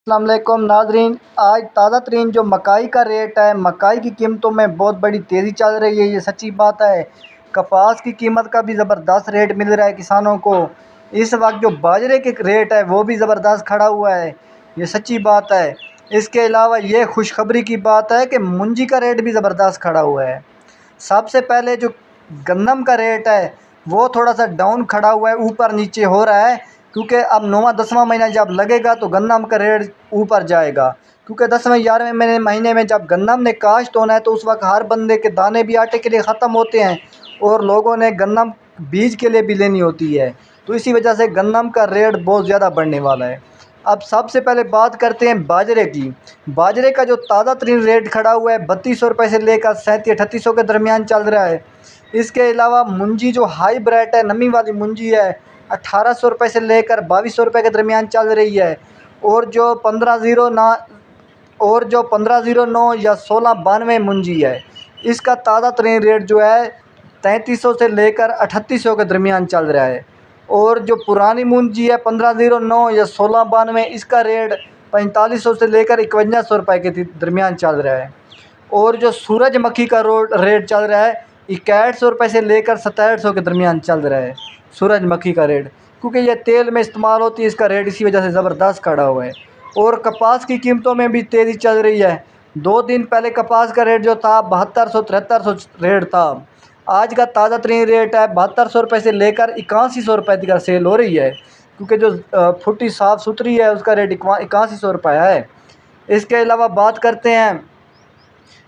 अस्सलाम वालेकुम नाज़रीन। आज ताज़ा तरीन जो मकाई का रेट है, मकाई की कीमतों में बहुत बड़ी तेज़ी चल रही है, ये सच्ची बात है। कपास की कीमत का भी ज़बरदस्त रेट मिल रहा है किसानों को। इस वक्त जो बाजरे के रेट है वो भी ज़बरदस्त खड़ा हुआ है, ये सच्ची बात है। इसके अलावा ये खुशखबरी की बात है कि मुंजी का रेट भी ज़बरदस्त खड़ा हुआ है। सबसे पहले जो गंदम का रेट है वो थोड़ा सा डाउन खड़ा हुआ है, ऊपर नीचे हो रहा है, क्योंकि अब 9वां 10वां महीना जब लगेगा तो गंदम का रेट ऊपर जाएगा। क्योंकि 10वें 11वें महीने में जब गंदम ने काश्त होना है तो उस वक्त हर बंदे के दाने भी आटे के लिए ख़त्म होते हैं और लोगों ने गंदम बीज के लिए भी लेनी होती है। तो इसी वजह से गंदम का रेट बहुत ज़्यादा बढ़ने वाला है। अब सबसे पहले बात करते हैं बाजरे की। बाजरे का जो ताज़ा तरीन रेट खड़ा हुआ है 3200 रुपये से लेकर 3700-3800 के दरमियान चल रहा है। इसके अलावा मुंजी जो हाई ब्राइट है, नमी वाली मुंजी है, 1800 रुपये से लेकर 2200 रुपये के दरमियान चल रही है। और जो 1509 या 1692 मुंजी है, इसका ताज़ा तरीन रेट जो है 3300 से लेकर 3800 के दरमियान चल रहा है। और जो पुरानी मुंजी है 1509 या 1692, इसका रेट 4500 से लेकर 5100 रुपये के दरमियान चल रहा है। और जो सूरजमुखी का रेट चल रहा है 6100 रुपये से लेकर 6700 के दरमियान चल रहा है सूरजमुखी का रेट, क्योंकि ये तेल में इस्तेमाल होती है, इसका रेट इसी वजह से ज़बरदस्त खड़ा हुआ है। और कपास की कीमतों में भी तेज़ी चल रही है। 2 दिन पहले कपास का रेट जो था 7200-7300 रेट था। आज का ताज़ा तरीन रेट है 7200 रुपये से लेकर 8100 रुपये तक सेल हो रही है, क्योंकि जो फुटी साफ़ सुथरी है उसका रेट 8100 रुपये है। इसके अलावा बात करते हैं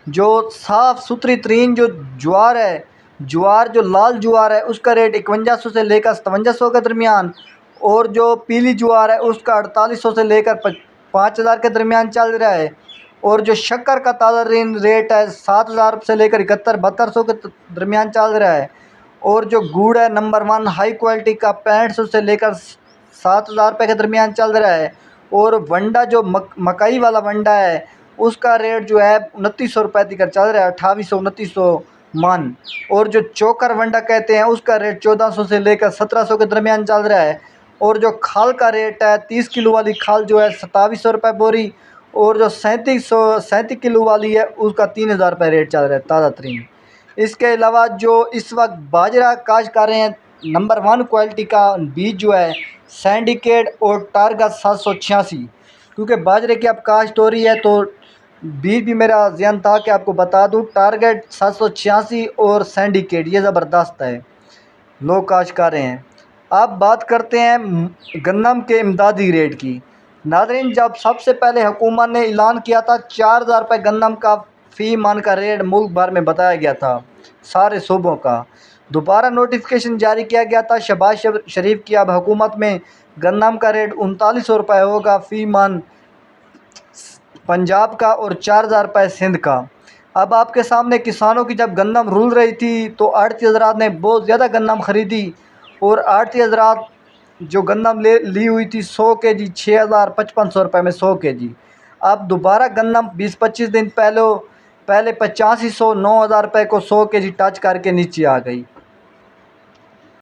जो साफ़ सुथरी तरीन जो ज्वार है, ज्वार जो लाल ज्वार है उसका रेट 5100 से लेकर 5700 के दरमियान। और जो पीली ज्वार है उसका 4800 से लेकर 5000 के दरमियान चल रहा है। और जो शक्कर का ताज़ा रेट है 7000 से लेकर 7100-7200 के दरमियान चल रहा है। और जो गुड़ है नंबर 1 हाई क्वालिटी का 6500 से लेकर 7000 रुपये के दरमियान चल रहा है। और वंडा जो मकई वाला वंडा है उसका रेट जो है 2900 रुपये तक चल रहा है, 2800-2900 मन। और जो चोकर वंडा कहते हैं उसका रेट 1400 से लेकर 1700 के दरमियान चल रहा है। और जो खाल का रेट है 30 किलो वाली खाल जो है 2700 रुपये बोरी। और जो 37 किलो वाली है उसका 3000 रुपये रेट चल रहा है ताज़ा तरीन। इसके अलावा जो इस वक्त बाजरा काश्त कर रहे हैं नंबर 1 क्वालिटी का बीज जो है सिंडिकेट और टारगा 786, क्योंकि बाजरे की अब काश्त हो रही है तो बीज भी मेरा ध्यान था कि आपको बता दूं। टारगेट 786 और सिंडिकेट ये ज़बरदस्त है, लोग काश्त कर रहे हैं। अब बात करते हैं गन्नम के इमदादी रेट की। नाज़रीन, जब सबसे पहले हुकूमत ने ऐलान किया था 4000 रुपये गन्नम का फ़ी मन का रेट मुल्क भर में बताया गया था, सारे सूबों का। दोबारा नोटिफिकेशन जारी किया गया था शहबाज शरीफ की, अब हुकूमत में गन्नम का रेट 3900 रुपये होगा फ़ी मन पंजाब का और 4000 रुपये सिंध का। अब आपके सामने किसानों की जब गंदम रुल रही थी तो आड़ती हजरात ने बहुत ज़्यादा गंदम ख़रीदी। और आड़ती हजरात जो गंदम ली हुई थी 100 केजी 6500 रुपये में 100 केजी। अब दोबारा गंदम 20-25 दिन पहले 8500 9000 रुपये को 100 केजी टच करके नीचे आ गई।